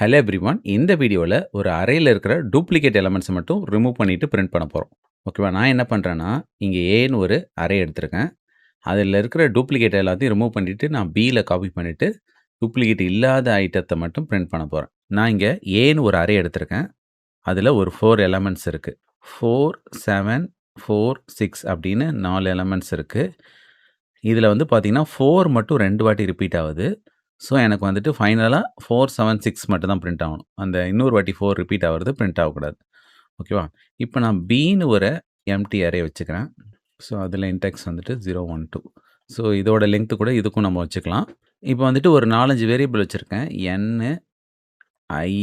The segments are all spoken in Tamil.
Hello everyone. இந்த வீடியோல ஒரு அரேல இருக்கிற டூப்ளிகேட் எலிமெண்ட்ஸ மட்டும் ரிமூவ் பண்ணிட்டு பிரிண்ட் பண்ண போறோம். ஓகேவா? நான் என்ன பண்றேன்னா, இங்க ஏன்னு ஒரு அரே எடுத்திருக்கேன். அதில இருக்கிற டூப்ளிகேட் எல்லாத்தையும் ரிமூவ் பண்ணிட்டு, நான் பில காப்பி பண்ணிட்டு, டூப்ளிகேட் இல்லாத ஐட்டத்த மட்டும் பிரிண்ட் பண்ண போறேன். நான் இங்க ஏன்னு ஒரு அரே எடுத்திருக்கேன். அதில ஒரு 4 எலிமெண்ட்ஸ் இருக்கு. 4, 7, 4, 6 அப்படின்னு 4 எலிமெண்ட்ஸ் இருக்கு. இதில வந்து பார்த்தீங்கன்னா, 4 மட்டும் 2 வாட்டி ரிப்பீட் ஆகுது. ஸோ, எனக்கு வந்துட்டு ஃபைனலா 4, 7, 6 மட்டும் தான் பிரிண்ட் ஆகணும். அந்த இன்னொரு வாட்டி 4 ரிப்பீட் ஆகுறது பிரிண்ட் ஆகக்கூடாது. ஓகேவா? இப்ப நான் பின்னு ஒரு எம்ப்டி அரே வச்சுக்கிறேன். ஸோ, அதில இன்டெக்ஸ் வந்துட்டு 0, 1, 2. ஸோ, இதோட லெங்த் கூட இதுக்கும் நம்ம வச்சுக்கலாம். இப்ப வந்துட்டு ஒரு 4, 5 வேரியபிள் வச்சிருக்கேன். என்னு, ஐ,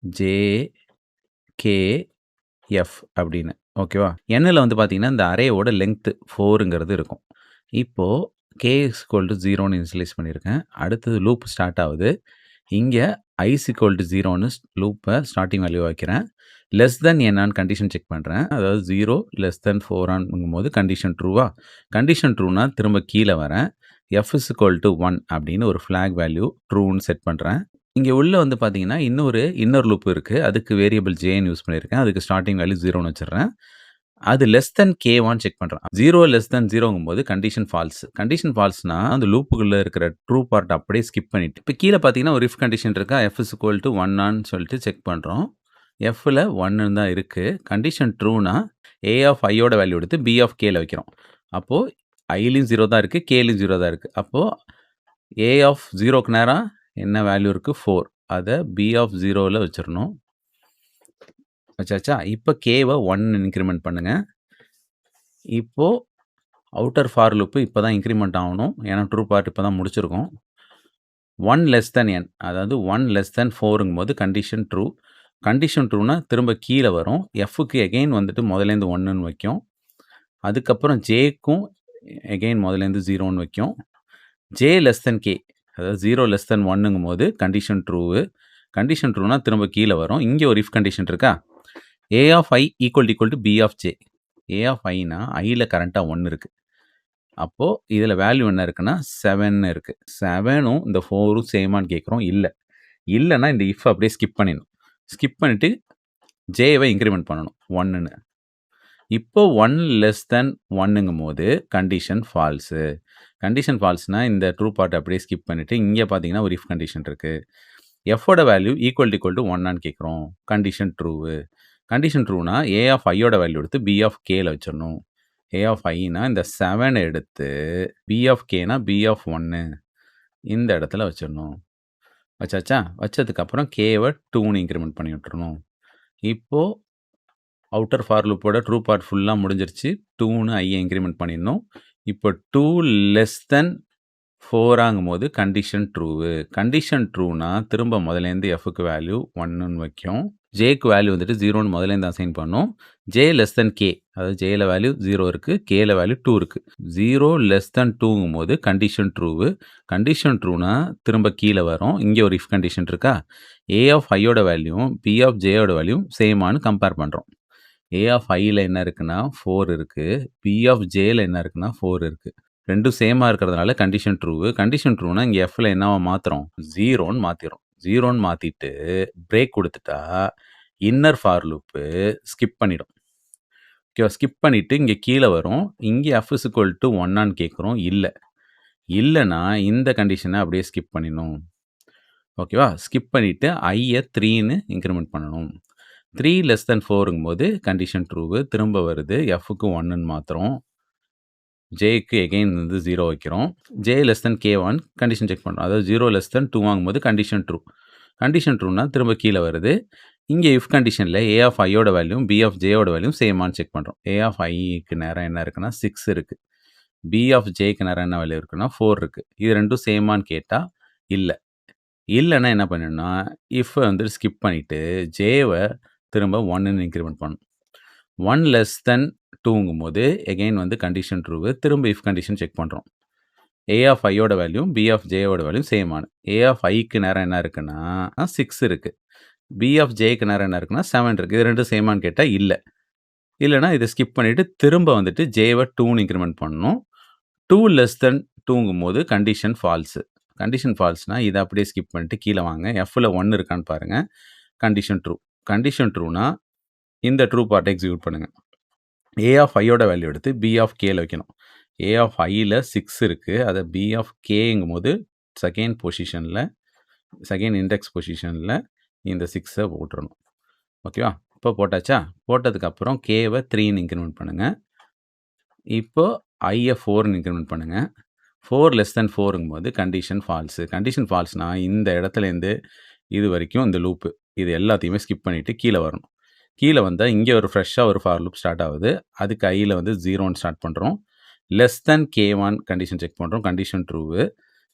ஜே, கே, எஃப் அப்படின்னு. ஓகேவா? எண்ணுல வந்து பார்த்தீங்கன்னா, இந்த அரேவோட லெங்த் 4ங்கிறது இருக்கும். இப்போ கே இஸ் ஈக்குவல் டூ 0ன்னு இனிஷியலைஸ் பண்ணியிருக்கேன். அடுத்தது லூப் ஸ்டார்ட் ஆகுது. இங்க ஐ இஸ் ஈக்குவல் டூ 0ன்னு லூப்ப ஸ்டார்ட்டிங் வேல்யூ வைக்கிறேன். லெஸ் தென் என்னான்னு கண்டிஷன் செக் பண்றேன். அதாவது 0 லெஸ் தென் 4ஆங்கும்போது கண்டிஷன் ட்ரூவா? கண்டிஷன் ட்ரூனா திரும்ப கீழ வரேன். எஃப் இஸ் ஈக்குவல் டூ 1 அப்படின்னு ஒரு ஃபிளாக் வேல்யூ ட்ரூன்னு செட் பண்றேன். இங்க உள்ள வந்து பார்த்தீங்கன்னா, இன்னொரு லூப் இருக்கு. அதுக்கு வேரியபிள் ஜேன்னு யூஸ் பண்ணியிருக்கேன். அதுக்கு ஸ்டார்ட்டிங் வேல்யூ 0ன்னு வச்சுடுறேன். அது லெஸ் தென் கேவான்னு செக் பண்றேன். 0 லெஸ் தென் 0ங்கும்போது கண்டிஷன் ஃபால்ஸ். கண்டிஷன் ஃபால்ஸ்னா, அந்த லூப்புக்குள்ள இருக்கிற ட்ரூ பார்ட் அப்படியே ஸ்கிப் பண்ணிட்டு, இப்ப கீழ பார்த்தீங்கன்னா, ஒரு இஃப் கண்டிஷன் இருக்கா? எஃப் இஸ் ஈக்குவல் டூ 1ஆன்னு சொல்லிட்டு செக் பண்றோம். எஃப்ல 1ன்னு தான் இருக்கு. கண்டிஷன் ட்ரூனா, ஏ ஆஃப் ஐயோட வேல்யூ எடுத்து பி ஆஃப் கேல வைக்கிறோம். அப்போ ஐலயும் 0 தான் இருக்கு. கேலயும் 0 தான் இருக்கு. அப்போ ஏ ஆஃப் 0க்கு நேரா என்ன வேல்யூ இருக்கு? 4. அத பி ஆஃப் 0ல வச்சிரணும். வச்சாச்சா? இப்ப கேவ 1ன்னு இன்கிரிமெண்ட் பண்ணுங்க. இப்போ அவுட்டர் ஃபார் லூப் இப்ப தான் இன்கிரிமெண்ட் ஆகணும். ஏன்னா ட்ரூ பார்ட் இப்ப தான் முடிச்சிருக்கோம். 1 லெஸ் தென் n அதாவது 1 லெஸ் தென் 4ங்கும்போது கண்டிஷன் ட்ரூ. கண்டிஷன் ட்ரூனா திரும்ப கீழ வரும். எஃப்க்கு எகைன் வந்துட்டு முதலேருந்து 1ன்னு வைக்கும். அதுக்கப்புறம் ஜேக்கும் எகைன் முதலேருந்து 0ன்னு வைக்கும். ஜே லெஸ் தென் கே அதாவது 0 லெஸ் தென் 1ங்கும்போது கண்டிஷன் ட்ரூவு. கண்டிஷன் ட்ரூனா திரும்ப கீழ வரும். இங்க ஒரு இஃப் கண்டிஷன் இருக்கா? A of I equal to B of J. A of ஐனா ஐல கரண்ட்டா 1 இருக்கு. அப்போ இதில வேல்யூ என்ன இருக்குன்னா 7ன்னு இருக்கு. 7ம் இந்த 4ம் சேமான்னு கேட்குறோம். இல்ல. இல்லன்னா இந்த இஃப் அப்படியே ஸ்கிப் பண்ணிடணும். ஸ்கிப் பண்ணிட்டு ஜேவ இன்கிரிமெண்ட் பண்ணணும் 1ன்னு. இப்போ 1 லெஸ் தென் 1ங்கும்போது கண்டிஷன் ஃபால்ஸு. கண்டிஷன் ஃபால்ஸ்னா இந்த ட்ரூ பார்ட் அப்படியே ஸ்கிப் பண்ணிட்டு இங்க பார்த்தீங்கன்னா ஒரு இஃப் கண்டிஷன் இருக்கு. எஃப்போட வேல்யூ ஈக்குவல் டு 1ஆன்னு கேட்குறோம். கண்டிஷன் ட்ரூவு. கண்டிஷன் ட்ரூனா ஏ ஆஃப் ஐயோட வேல்யூ எடுத்து பி ஆஃப் கேல வச்சிரணும். ஏ ஆஃப் ஐனா இந்த 7 எடுத்து பி ஆஃப் கேனா பி ஆஃப் 1 இந்த இடத்துல வச்சிரணும். வச்சாச்சா? வச்சதுக்கப்புறம் கேவ 2ன்னு இன்கிரிமெண்ட் பண்ணி விட்டுறணும். இப்போ அவுட்டர் ஃபார் லூப்போட ட்ரூ பார்ட் ஃபுல்லா முடிஞ்சிருச்சு. 2ன்னு ஐய இன்கிரிமெண்ட் பண்ணிடணும். இப்போ 2 லெஸ் தென் 4ஆங்கும்போது கண்டிஷன் ட்ரூவு. கண்டிஷன் ட்ரூனா திரும்ப முதலேருந்து எஃப்க்கு வேல்யூ 1ன்னு வைக்கும். ஜேக்கு வேல்யூ வந்துட்டு 0ன்னு முதலேருந்து அசைன் பண்ணும். ஜே லெஸ் தென் கே அதாவது ஜேல வேல்யூ 0 இருக்கு. கேல வேல்யூ 2 இருக்கு. 0 லெஸ் தென் 2ங்கும்போது கண்டிஷன் ட்ரூவு. கண்டிஷன் ட்ரூனா திரும்ப கீழ வரும். இங்க ஒரு இஃப் கண்டிஷன் இருக்கா? ஏ ஆஃப் ஐயோட வேல்யூவும் பி ஆஃப் ஜேயோட வேல்யூவும் சேமான்னு கம்பேர் பண்றோம். ஏ ஆஃப் ஐல என்ன இருக்குன்னா 4 இருக்கு. பி ஆஃப் ஜேல என்ன இருக்குன்னா 4 இருக்கு. 2ம் சேமா இருக்கிறதுனால கண்டிஷன் ட்ரூவு. கண்டிஷன் ட்ரூனா இங்க எஃப்ல என்னவா மாத்துறோம்? 0ன்னு மாத்திர்றோம். 0ன்னு மாத்திட்டு பிரேக் குடுத்துட்டா, இன்னர் ஃபார் லூப்பு ஸ்கிப் பண்ணிடும். ஓகேவா? ஸ்கிப் பண்ணிட்டு இங்க கீழ வரும். இங்க எஃப் இஸ் ஈக்குவல் டூ 1ஆன்னு கேட்குறோம். இல்ல. இல்லன்னா இந்த கண்டிஷன அப்படியே ஸ்கிப் பண்ணிடணும். ஓகேவா? ஸ்கிப் பண்ணிட்டு ஐய 3ன்னு இன்கிரிமெண்ட் பண்ணணும். 3 லெஸ் தென் 4ங்கும்போது கண்டிஷன் ட்ரூவு. திரும்ப வருது. எஃப்க்கு 1ன்னு மாத்துறோம். ஜேக்கு எகைன் வந்து 0 வைக்கிறோம். ஜே லெஸ் தென் கே1 கண்டிஷன் செக் பண்றோம். அதாவது 0 லெஸ் தென் 2 வாங்கும்போது கண்டிஷன் ட்ரூ. கண்டிஷன் ட்ரூனா திரும்ப கீழ வருது. இங்க இஃப் கண்டிஷன்ல ஏ ஆஃப் ஐயோட வேல்யூவும் பி ஆஃப் ஜேயோட வேல்யூவும் சேமான்னு செக் பண்றோம். ஏ ஆஃப் ஐக்கு நேரா என்ன இருக்குன்னா 6 இருக்கு. பி ஆஃப் ஜேக்கு நேரா என்ன வேல்யூ இருக்குன்னா 4 இருக்கு. இது 2ம் சேமான்னு கேட்டா இல்ல. இல்லன்னா என்ன பண்ணணும்னா, இஃப் வந்து ஸ்கிப் பண்ணிட்டு ஜேவ திரும்ப 1ன்னு இன்கிரிமெண்ட் பண்ணணும். 1 லெஸ் தென் 2ங்கும்போது எகைன் வந்து கண்டிஷன் ட்ரூவு. திரும்ப இஃப் கண்டிஷன் செக் பண்றோம். ஏ ஆஃப் ஐயோட வேல்யூ பி ஆஃப் ஜேயோட வேல்யூ சேமான. ஏ ஆஃப் ஐக்கு நேரா என்ன இருக்குன்னா 6 இருக்கு. பி ஆஃப் ஜேக்கு நேரா என்ன இருக்குன்னா 7 இருக்கு. இது 2ம் சேமான்னு கேட்டா இல்ல. இல்லன்னா இத ஸ்கிப் பண்ணிட்டு திரும்ப வந்துட்டு ஜேவ 2ன்னு இன்கிரிமெண்ட் பண்ணணும். 2 லெஸ் தென் 2ங்கும்போது கண்டிஷன் ஃபால்ஸு. கண்டிஷன் ஃபால்ஸ்னா இத அப்படியே ஸ்கிப் பண்ணிட்டு கீழ வாங்க. Fல 1 இருக்கான்னு பாருங்க. Condition true. கண்டிஷன் ட்ரூனா இந்த ட்ரூ பார்ட்ட எக்ஸிக்யூட் பண்ணுங்க. A ஆஃப் iயோட வேல்யூ எடுத்து B ஆஃப் kல வைக்கணும். A ஆஃப் iல 6 இருக்கு. அத B ஆஃப் kங்கும்போது செகண்ட் பொசிஷன்ல செகண்ட் இண்டெக்ஸ் பொசிஷன்ல இந்த 6 போட்டுறணும். ஓகேவா? இப்போ போட்டாச்சா? போட்டதுக்கப்புறம் kவ 3ன்னு இன்கிரிமெண்ட் பண்ணுங்க. இப்போ ஐய 4ன்னு இன்கிரிமெண்ட் பண்ணுங்க. 4 லெஸ் தென் 4ங்கும்போது கண்டிஷன் ஃபால்ஸு. கண்டிஷன் ஃபால்ஸ்னா இந்த இடத்துலேருந்து இது வரைக்கும் இந்த லூப்பு. இது எல்லாத்தையுமே ஸ்கிப் பண்ணிட்டு கீழ வரணும். கீழ வந்தா இங்க ஒரு ஃப்ரெஷ்ஷா ஒரு ஃபார் லூப் ஸ்டார்ட் ஆகுது. அதுக்கு ஐல வந்து 0ன்னு ஸ்டார்ட் பண்றோம். Less than k1 condition check பண்றோம். கண்டிஷன் ட்ரூவு.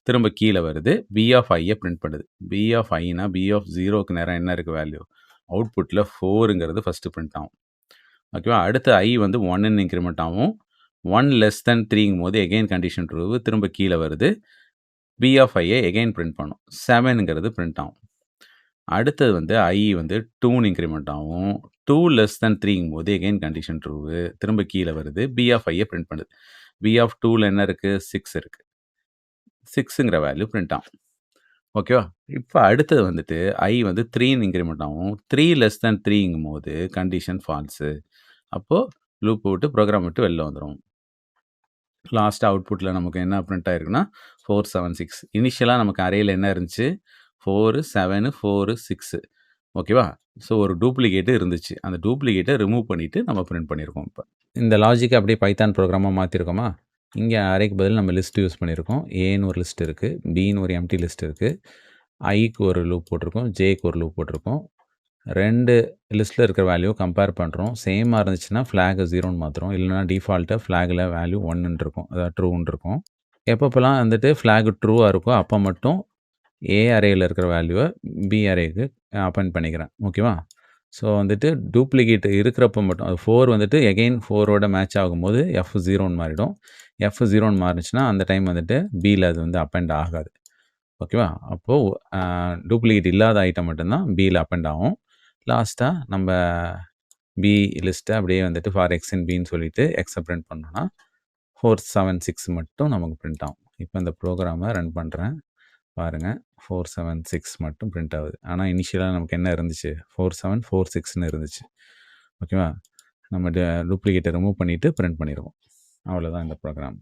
திரும்ப கீழ வருது. B ஆஃப் iய பிரிண்ட் பண்ணுது. B ஆஃப் iனா B ஆஃப் 0க்கு நேரா என்ன இருக்கு வேல்யூ? அவுட்புட்ல 4ங்கிறது ஃபர்ஸ்ட் பிரிண்ட் ஆகும். ஓகேவா? அடுத்து i வந்து 1ன்னு இன்கிரிமெண்ட் ஆகும். 1 லெஸ் தென் 3ங்கும்போது எகைன் கண்டிஷன் ட்ரூவு. திரும்ப கீழ வருது. B ஆஃப் iய எகைன் பிரிண்ட் பண்ணும். 7ங்கிறது பிரிண்ட் ஆகும். அடுத்தது வந்து i வந்து 2ன்னு இன்கிரிமெண்ட் ஆகும். 2 லெஸ் தென் 3ங்கும்போது எகைன் கண்டிஷன் ட்ரூவு. திரும்ப கீழ வருது. B ஆஃப் iய பிரிண்ட் பண்ணுது. B ஆஃப் 2ல என்ன இருக்கு? 6 இருக்கு. 6ங்கிற வேல்யூ பிரிண்ட் ஆகும். ஓகேவா? இப்ப அடுத்தது வந்துட்டு i வந்து 3ன்னு இன்கிரிமெண்ட் ஆகும். 3 லெஸ் தென் 3ங்கும்போது கண்டிஷன் ஃபால்ஸு. அப்போ லூப் விட்டு ப்ரோகிராம் விட்டு வெளில வந்துரும். லாஸ்ட் அவுட்புட்ல நமக்கு என்ன பிரிண்ட் ஆயிருக்குன்னா 476. இனிஷியலா நமக்கு அரேல என்ன இருந்துச்சு? 4, 7, 4, 6. ஓகேவா? ஸோ ஒரு டூப்ளிகேட் இருந்துச்சு. அந்த டூப்ளிகேட்ட ரிமூவ் பண்ணிட்டு நம்ம பிரிண்ட் பண்ணியிருக்கோம் இப்ப. இந்த லாஜிக்க அப்படியே பைத்தான் ப்ரோகிராமா மாத்திருக்கோமா? இங்க அரேக்கு பதில் நம்ம லிஸ்ட் யூஸ் பண்ணியிருக்கோம். ஏன்னு ஒரு லிஸ்ட் இருக்கு. பின்னு ஒரு எம்ப்டி லிஸ்ட் இருக்கு. ஐக்கு ஒரு லூப் போட்டிருக்கோம். ஜேக்கு ஒரு லூப் போட்டிருக்கோம். 2 லிஸ்ட்ல இருக்கிற வேல்யூ கம்பேர் பண்றோம். சேமா இருந்துச்சுன்னா ஃபிளாக 0ன்னு மாத்துறோம். இல்லன்னா டிஃபால்ட்டா ஃபிளாக்ல வேல்யூ 1ன்னு இருக்கும். அதாவது ட்ரூன்னு இருக்கும். எப்பப்பலாம் வந்துட்டு ஃபிளாக் ட்ரூவா இருக்கோ, அப்ப மட்டும் ஏ அரேல இருக்கிற வேல்யூவ பி அரேக்கு அப்பெண்ட் பண்ணிக்கிறேன். ஓகேவா? ஸோ வந்துட்டு டூப்ளிகேட் இருக்கிறப்ப மட்டும் அது 4 வந்துட்டு எகைன் 4ஓட மேட்ச் ஆகும்போது F 0ன்னு மாறிடும். F 0ன்னு மாறுனுச்சுன்னா அந்த டைம் வந்துட்டு பில அது வந்து அப்பெண்ட் ஆகாது. ஓகேவா? அப்போ டூப்ளிகேட் இல்லாத ஐட்டம் மட்டும் தான் பில அப்பெண்ட் ஆகும். லாஸ்ட்டா நம்ப பி லிஸ்ட்ட அப்படியே வந்துட்டு ஃபார் எக்ஸ் இன் பின்னு சொல்லிட்டு எக்ஸ பிரிண்ட் பண்ணோம்னா 476 மட்டும் நமக்கு பிரிண்ட் ஆகும். இப்ப இந்த ப்ரோகிராம ரன் பண்றேன். பாருங்க 476 மட்டும் பிரிண்ட் ஆகுது. ஆனா இனிஷியலா நமக்கு என்ன இருந்துச்சு? 4746ன்னு இருந்துச்சு. ஓகேவா? நம்ம டூப்ளிகேட்ட ரிமூவ் பண்ணிட்டு பிரிண்ட் பண்ணிருவோம். அவ்வளோதான் இந்த ப்ரோகிராம்.